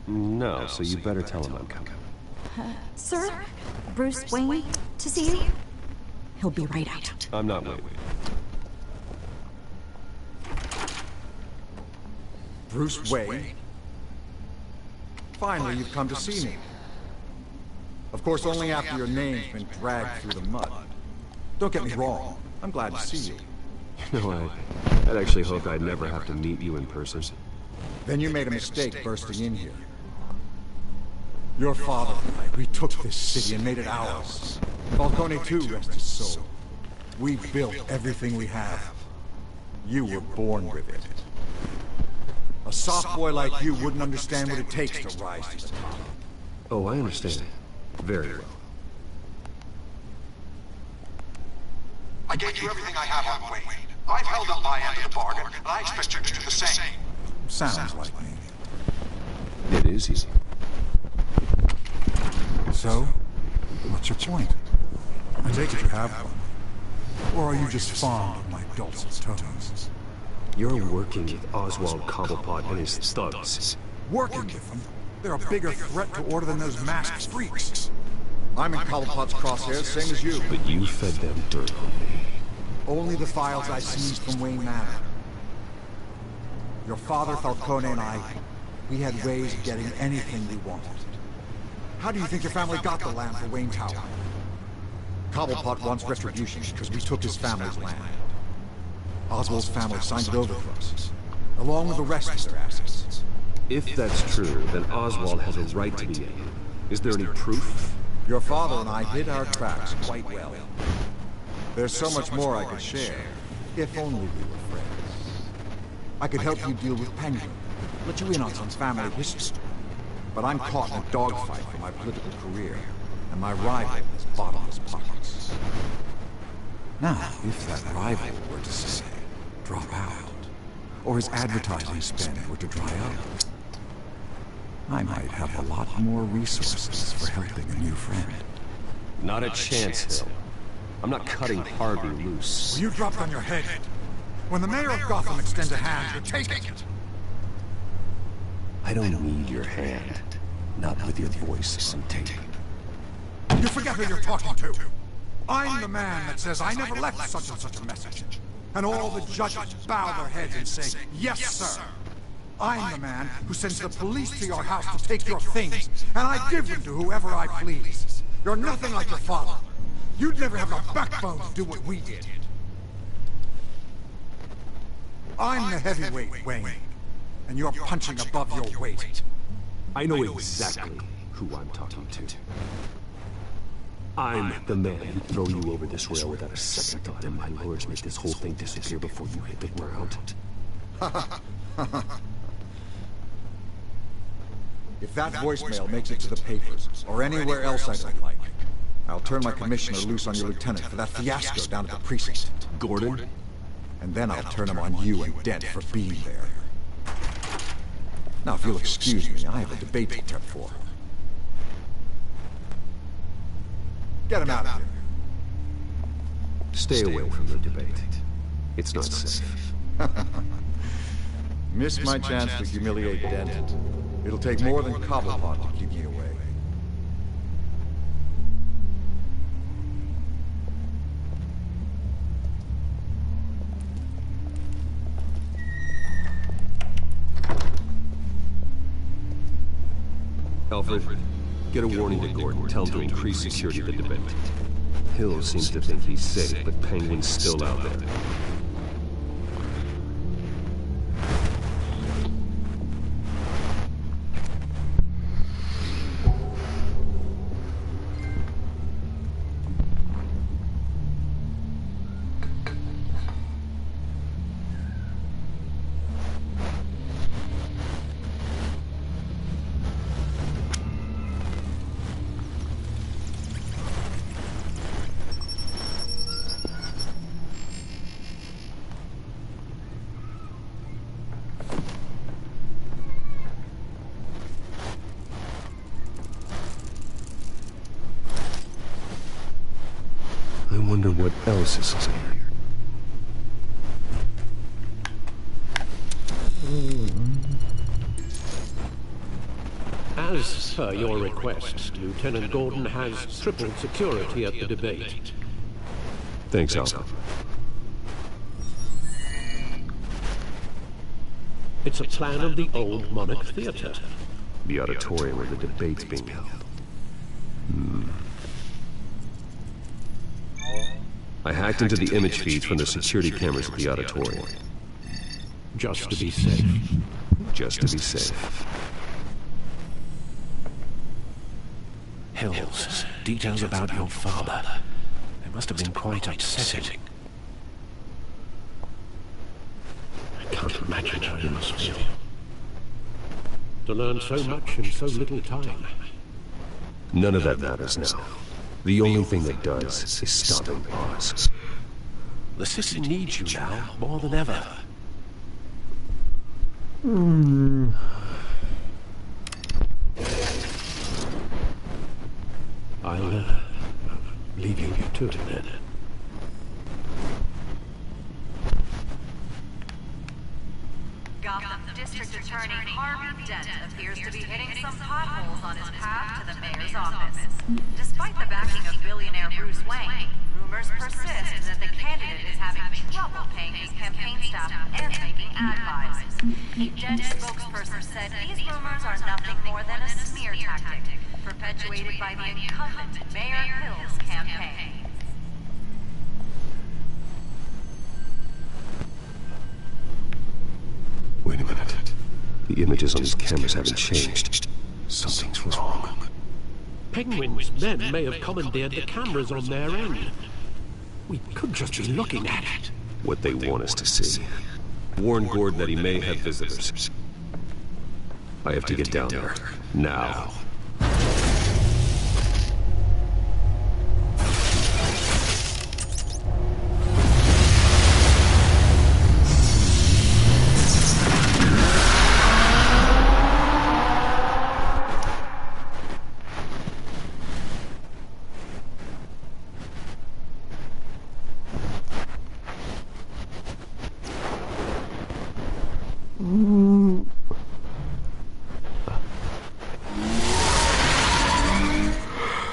No, so you better tell him I'm coming. Sir? Bruce Wayne? To see you? He'll be right out. I'm not waiting. Bruce Wayne? Finally, you've come to see me. Of course, only after your name's been dragged through the mud. Don't get me wrong, I'm glad to see you. You know, I'd actually hoped I'd never have to meet you in person. Then you made a mistake bursting in here. Your father and I, we took this city and made it ours. Falcone too, rest his soul. We built everything we have. You were born with it. A soft boy like you wouldn't understand what it takes to rise to the top. Oh, I understand. Very well. I gave you everything I have on Wayne. I've held up my end of the bargain, and I expect you to do the same. Sounds like me. It is easy. So, what's your point? I take it you have one. Or are you just fond of my dulcet tones? You're working with Oswald Cobblepot and his thugs. Working with them? They're a bigger threat to order than those masked freaks. I'm in Cobblepot's crosshairs, same as you. But you fed them dirt on me. Only the files I seized from Wayne Manor. Your father, Falcone, and I, we had ways of getting anything we wanted. How do you think your family got the land for Wayne Tower? Cobblepot wants retribution because we took his family's land. Oswald's family signed it over for us, along with the rest of their assets. If that's true, then Oswald has a right to be in. Is there any proof? Your father and I hid our tracks quite well. There's so much more I could share, if only we were friends. I could help you deal with Penguin, let you in on some family history. But I'm caught in a dogfight for my political career, and my rival has bottomless pockets. Now, if that rival were to say, drop out, or his advertising spend were to dry up, I might have a lot more resources for helping a new friend. Not a chance, Hill. I'm not cutting Harvey loose. You dropped on your head. When the mayor of Gotham extends a hand, you're taking it. I don't need your hand. Not with your voice on tape. You forget who you're talking to. I'm the man that says I never left such and such a message. And all the judges bow their heads and say, yes, sir. I'm the man who sends the police to your house to take your things, and I give them to whoever I please. You're nothing like your father. You'd never have the backbone to do what we did. I'm the heavyweight, Wayne, and you're punching above your weight. I know exactly who I'm talking to. I'm the man who'd throw you over this rail without a second thought, and my lords make this whole thing disappear before you hit the ground. If that voicemail makes it to the papers, or anywhere else I don't like, I'll turn my commissioner loose on your lieutenant for that fiasco down at the precinct. Gordon? And then I'll turn him on you and Dent for being there. Now, if you'll excuse me, I have a debate to prep for. Get him out of here. Stay away from the debate. It's not safe. Missed my chance to humiliate Dent. It'll take more than Cobblepot to keep me away. Alfred, get a warning to Gordon. Tell him to increase security of the debate. Hill seems to think he's safe, but Penguin's still out there. wonder what else is here. As per your request, Lieutenant Gordon has tripled security at the debate. Thanks, Alpha. It's a plan of the old Monarch Theater. The auditorium where the debate's being held. I hacked into the image feeds from the security cameras at the auditorium. Just to be safe. Just to be safe. Hills, details about your father. They must have been quite upsetting. I can't imagine how you must feel. To learn so much in so little time. None of that matters now. The only thing that does is stopping Oz. The city needs you now, more than ever. I'll leave you to it then. Gotham District Attorney Harvey Dent appears to be hitting some potholes on his path to the mayor's office. Despite the backing of billionaire Bruce Wayne, rumors persist that the candidate is having trouble paying his campaign staff and making ad buys. A Dent spokesperson said these rumors are nothing more than a smear tactic, perpetuated by the incumbent Mayor Hill's campaign. Wait a minute. The images on these cameras haven't changed. Something's wrong. Penguin's men may have commandeered the cameras on their end. We could just be looking at it. What they want us to see. Warn Gordon that he may have visitors. I have to get down there. Now.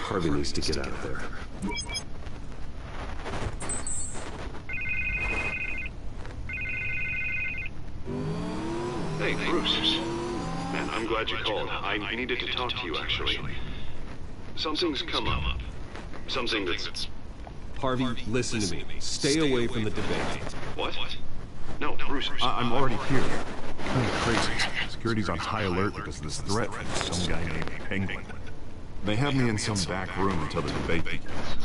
Harvey needs to get out of there. Hey, Bruce. Man, I'm glad you called. I needed to talk to you, actually. Something's come up. Something that's... Harvey, listen to me. Stay away from the debate. What? No, Bruce, I'm already here. Kind of crazy. Security's on high alert because of this threat from some guy named Penguin. They have me in some back room until the debate begins.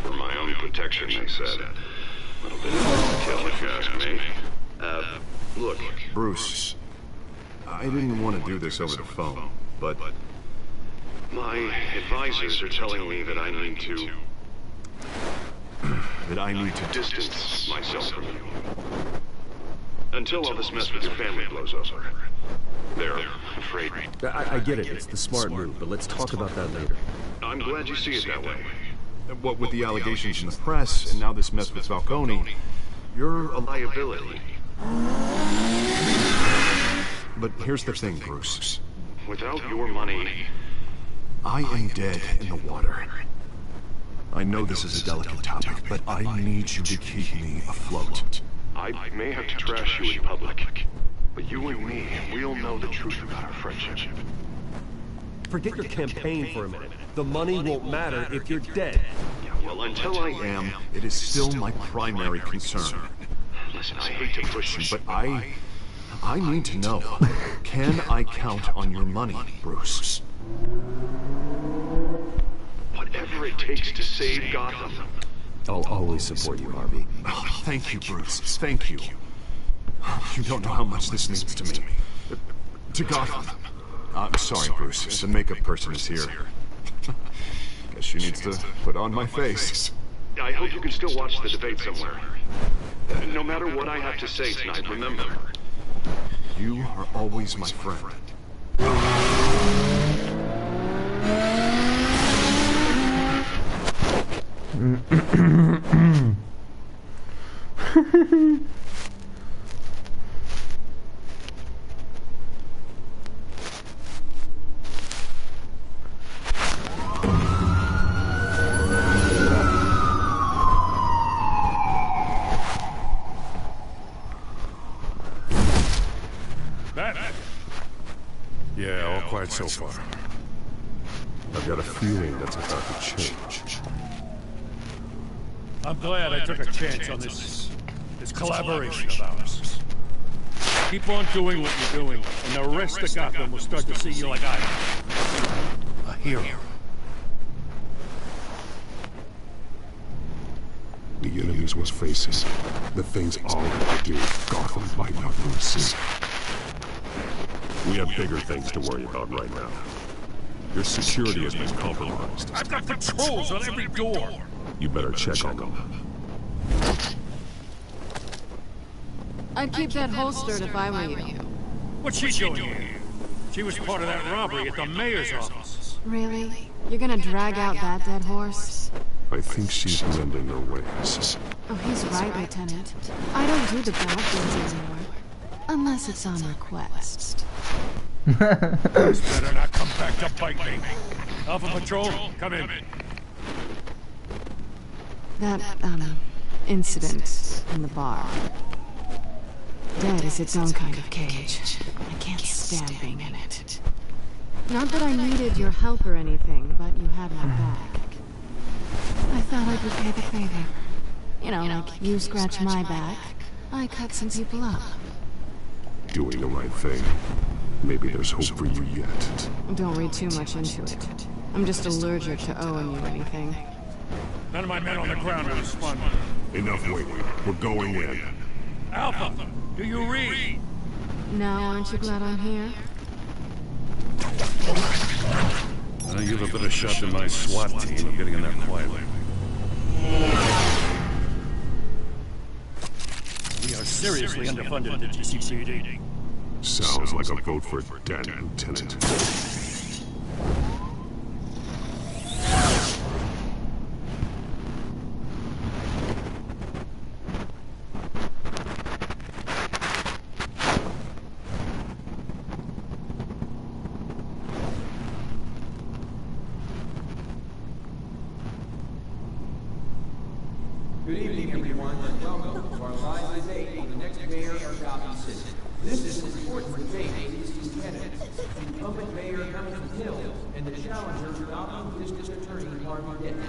For my own protection, they said. A little bit of kill, if you ask me. Look, Bruce, I didn't want to do this over the phone, but my advisors are telling me that I need to distance myself from you. Until all this mess with your family blows over. They're afraid. I get it. It's the smart move, but let's talk about that later. I'm glad you see it that way. What with the allegations in the press, and now this mess with Falcone, you're a liability. But here's the thing, Bruce. Without your money, I am dead in the water. I know this is a delicate topic, but I need you to keep me afloat. I may have to trash you in public, but you and me, we'll know the truth about our friendship. Forget your campaign for a minute. The money won't matter if you're dead. Yeah, well, until I am, it is still my primary concern. Listen, I hate to push you, but I need to know. Can I count on your money, Bruce? Whatever it takes to save Gotham. I'll always support you, Harvey. Oh, thank you, Bruce. Thank you. You don't know how much this means to me. To Gotham. I'm sorry, Bruce. The makeup person is here. Guess she needs to put on my face. I hope you can still watch the debate somewhere. No matter what I have to say tonight, remember, you are always my friend. Yeah, all quiet so far. I've got a feeling that's about to change. I'm glad I took a chance on this collaboration of ours. Keep on doing what you're doing, and the rest of Gotham will start to see you like I do. A hero. The enemies we're facing, the things all have to do, Gotham might not lose. We have bigger things to worry about right now. Your security has been compromised. I've got patrols on every door. You better check on them. I'd keep that holstered if I were you. What's she doing here? She was part of that robbery at the mayor's office. Really? You're gonna drag out that dead horse? I think she's mending her ways. Oh, he's right, Lieutenant. I don't do the bad things anymore. Unless it's on request. This better not come back to bite me. Alpha Patrol, come in. That, incident in the bar. Dead is its own kind of cage. I can't stand being in it. Not that I needed your help or anything, but you had my back. I thought I could pay the favor. You know, like you scratch my back, I cut some people up. Doing the right thing. Maybe there's hope for you yet. Don't read too much into it. I'm just allergic to owing you anything. None of my men on the ground will respond. Enough waiting. We're going in. Alpha, do you read? Now, aren't you glad I'm here? You have a better shot than my SWAT team of getting in there quietly. We are seriously underfunded at the GCPD. Sounds like a vote for dead, Lieutenant. Good evening, everyone, and welcome to our live debate on the next mayor of Gotham City. This is an important debate against these candidates, the incumbent mayor Hamilton Hill and the challenger Gotham District Attorney Harvey Dent.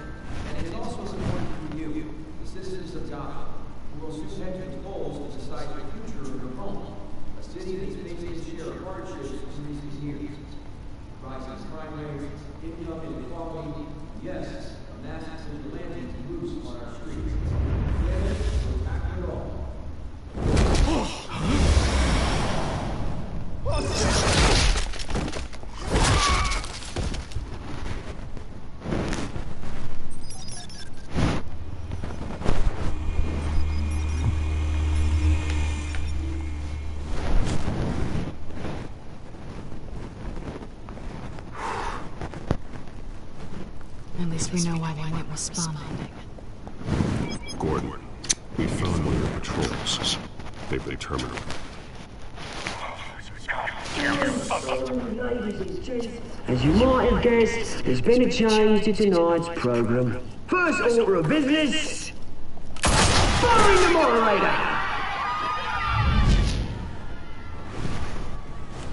And it is also important for you, the citizens of Gotham, who will soon head to the polls to decide the future of your home, a city that's facing its share of hardships in recent years. Rising crime rates, income inequality, yes, a massive vigilante loose on our streets. Together, we'll tackle it all. At least we know why they weren't responding. Gordon, we found one of your patrols. They've been terminated. As you might have guessed, there's been a change to tonight's program. First order of business, firing the moderator!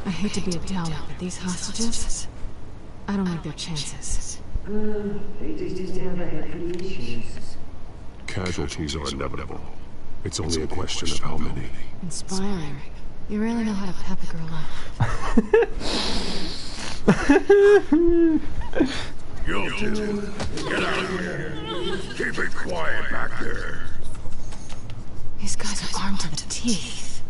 I hate to be a downer, but these hostages, I don't like their chances. They just have a head for the issues. Casualties are inevitable. It's only a question of how many. Inspiring. You really know how to pep a girl up. Guilty. Get out of here. Keep it quiet back there. These guys are armed to the teeth.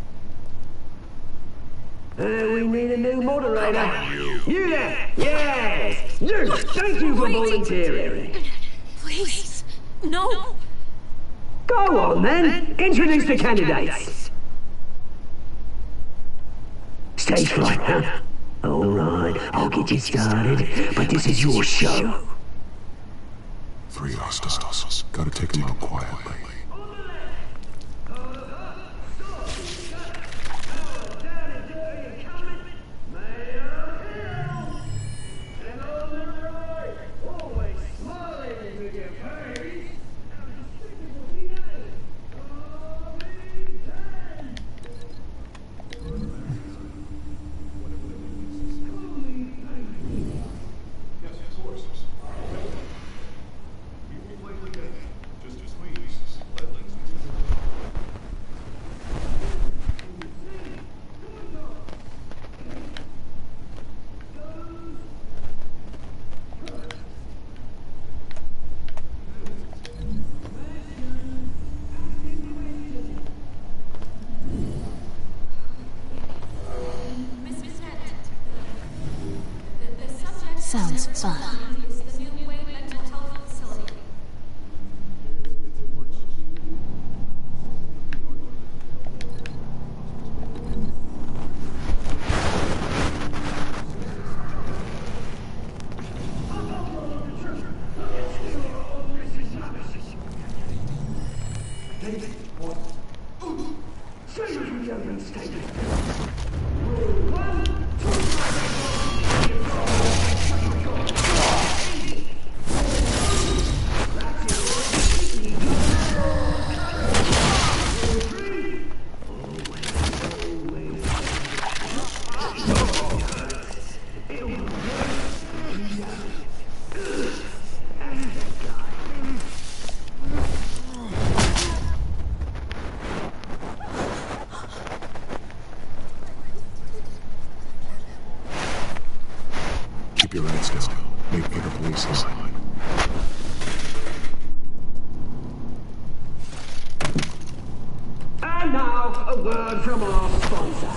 We need a new moderator. You there? Yes! You! Thank you for volunteering. Please, no. Go on then. Introduce the candidates. Stage fright, huh? All right, I'll get you started, but this is your show. Three hostiles. Gotta take them out quietly. Sounds fun. Keep your heads down. Wait for the police line. And now, a word from our sponsor.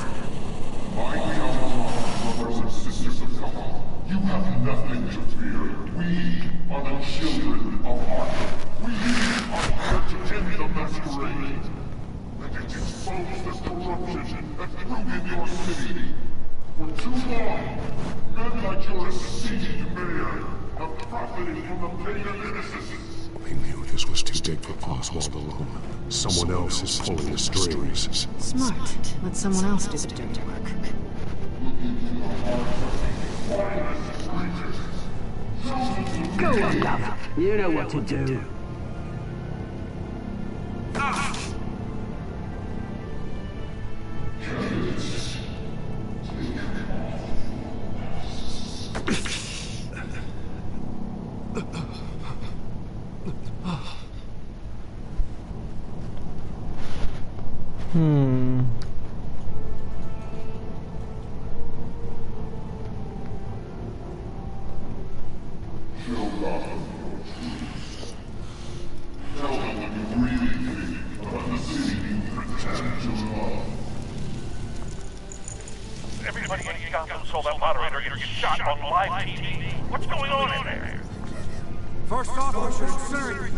My fellow brothers and sisters of God, you have nothing to fear. We are the Children of Arkham. We are here to end the masquerade. And to expose this corruption that grew in your city. For too long, men like your esteemed mayor have profited from the pain of innocence. We knew this was too big for Oswald alone. Someone else is pulling the strings. Smart. Let someone else do the dirty work. Go on, love. You know what to do. Everybody in Gotham saw that moderator get shot on live TV. What's going on in there? First officer, sir.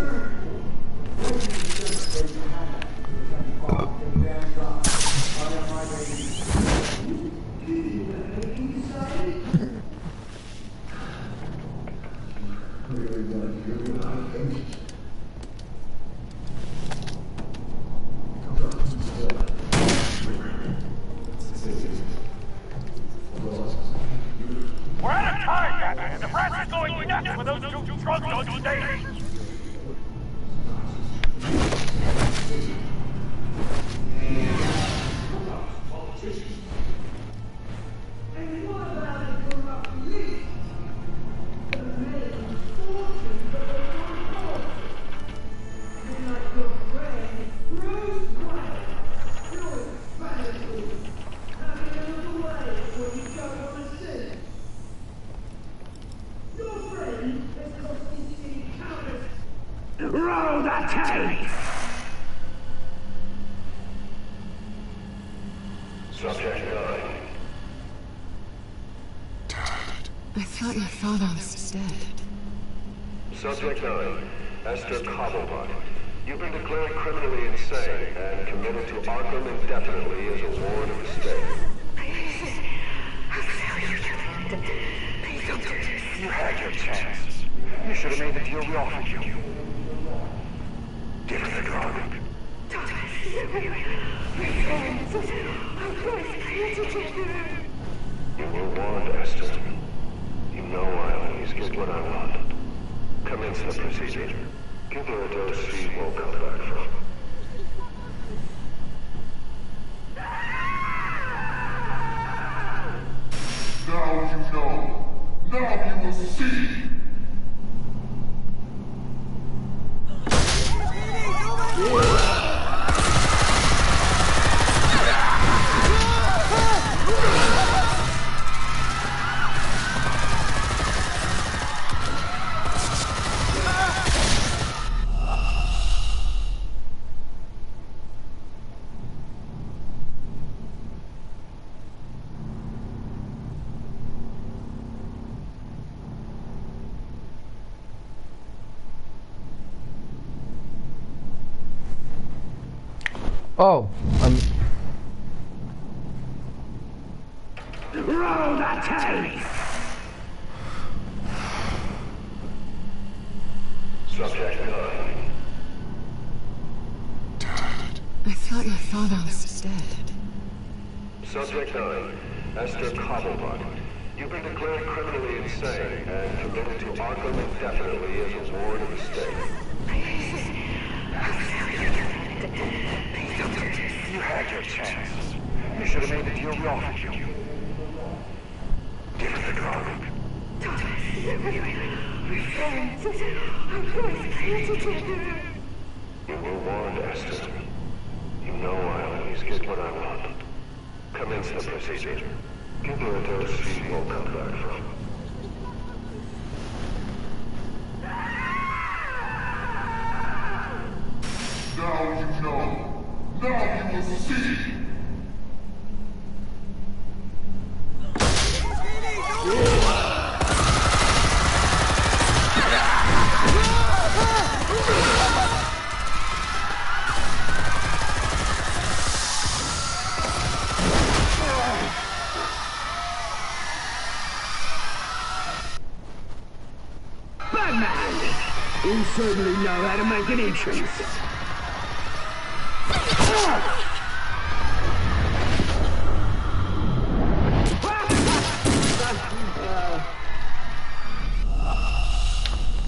We're out of time, Batman. The press is going nuts with those two drugs on stage. Roll the tape! Subject 9. I thought your father was dead. Subject 9. Esther Cobblepot. You've been declared criminally insane and committed to Arkham indefinitely as a ward of the state. You had your chance. You should have made the deal we offered you. Give her the drug. You were warned, Esther. You know I always get what I want. Commence the procedure. Give her a dose she won't come back from. Now you know. Now you will see. Oh, Roll that tape! Subject 9. I thought your father was dead. Subject 9. Esther Cobblepot. You've been declared criminally insane and committed to Arkham indefinitely as a ward of the state. You had your chance. You should have made the deal we offered you. Give her the drug. You were warned, Esther. You know I always get what I want. Commence the procedure. Give her a dose she won't come back from. Now you know. Now you will see. Batman! You certainly know how to make an entrance.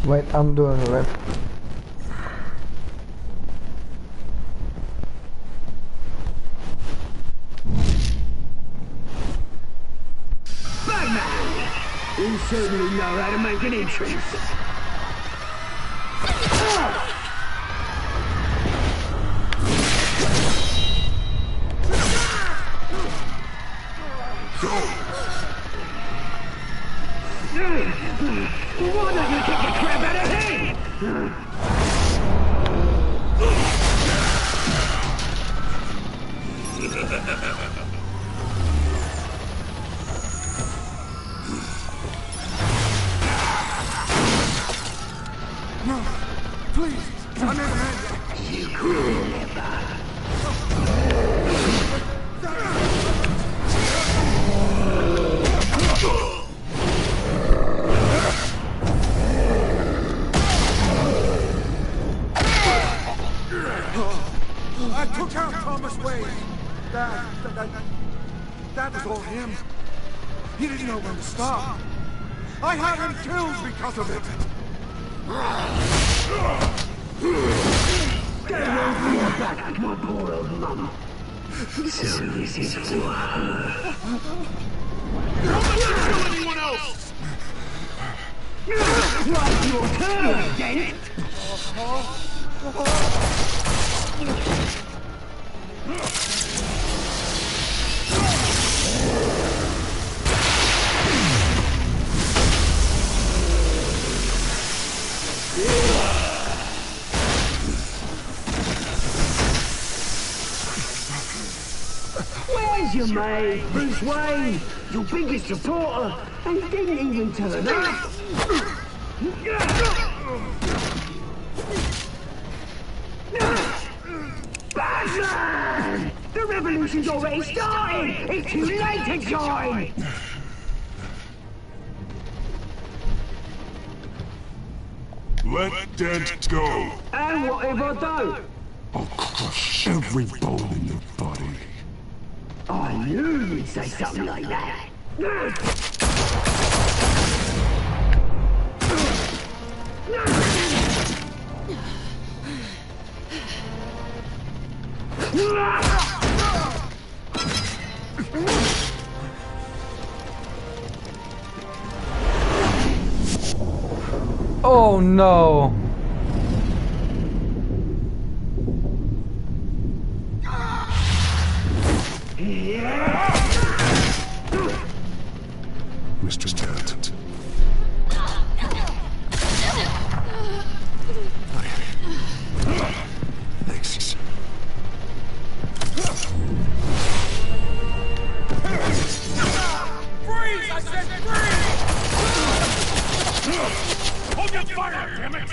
wait, I'm doing it right. Batman! You certainly know how to make an entrance. Why not you kick the crap out of him? No, please, I never had that. You could never. I took out Thomas Wayne. That was all him. He didn't know when to stop. I had him killed because of it. Don't hold me back, my poor old mum. So this is for her. Don't kill anyone else! Right, your turn, Dent! Where's your mate, Bruce Wayne? Your biggest supporter, and he didn't even turn up. Batman! The revolution's already started! It's too late to join! Let Dent go. And what if I don't? I'll crush every bone in your body. I knew you'd say something like that. Oh no! Mr. Dent. Thanks. Freeze! I said freeze! Hold your fire, damn it!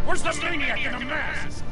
Where's the maniac in the mask?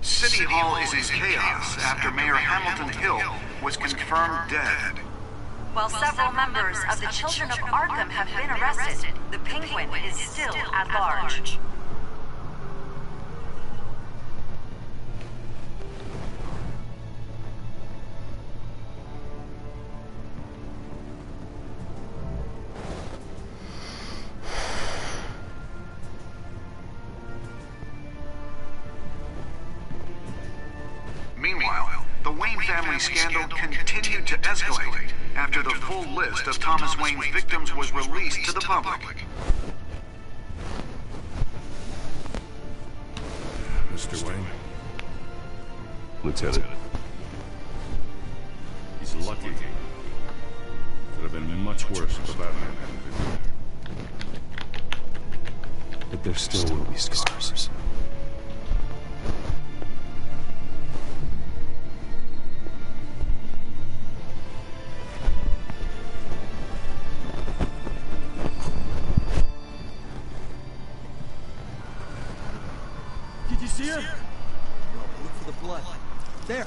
City Hall is in chaos after Mayor Hamilton Hill was confirmed dead. While several members of the Children of Arkham have been arrested, the Penguin is still at large. Meanwhile, the Wayne family scandal continued to escalate after the full list of Thomas Wayne's victims was released to the public. Mr. Wayne. Lieutenant. He's lucky. Could have been much worse if the Batman hadn't been there. But there still will be scars. Did you see her? No, look for the blood. There.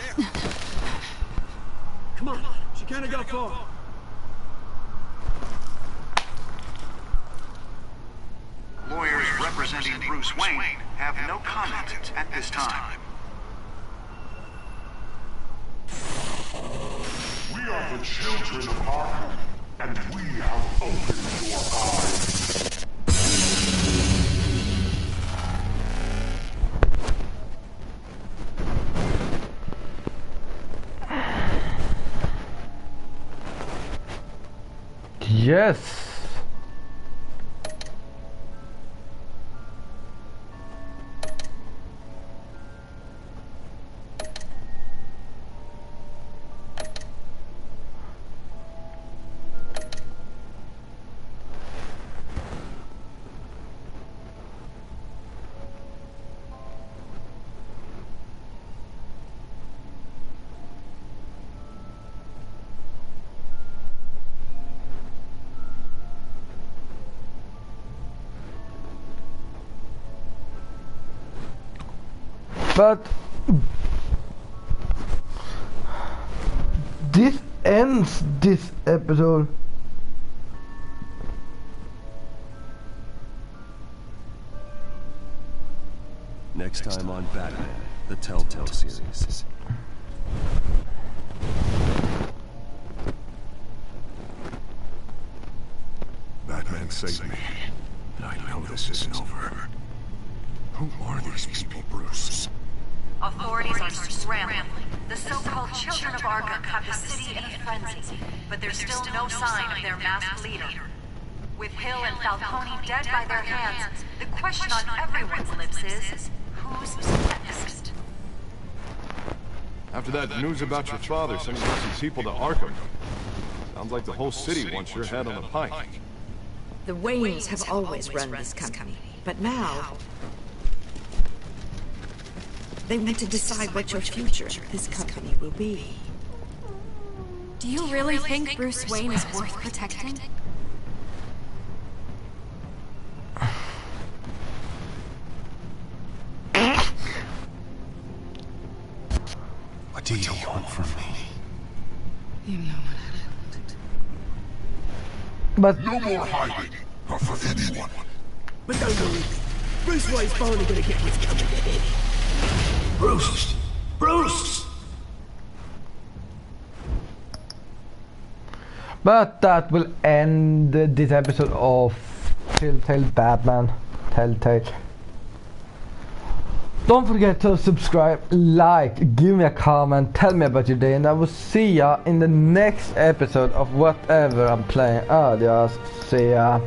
Come on. She can't have got far. Lawyers representing Bruce Wayne have no comment at this time. We are the Children of Arkham, and we have opened your eyes. Yes. But this ends this episode. Next time on Batman, the Telltale series. Batman saved me. I know this isn't over. Who are these people, Bruce? Authorities are scrambling. The so-called Children of Arkham have the city in a frenzy, but there's still no sign of their masked leader. With Hill and Falcone dead by their hands, the question on everyone's lips is, who's next? After that news about your father sending some people to Arkham, sounds like the whole city wants your head on a pike. The Waynes have always run this company, but now they want to decide what your future of this company will be. Do you really think Bruce Wayne is worth protecting? What do you want from me? You know what I want. But no more hiding, or for anyone. But don't worry, Bruce Wayne's finally gonna get what's coming to him. Bruce! Bruce! But that will end this episode of Telltale Batman. Telltale. Don't forget to subscribe, like, give me a comment, tell me about your day, and I will see ya in the next episode of whatever I'm playing. Adios, see ya.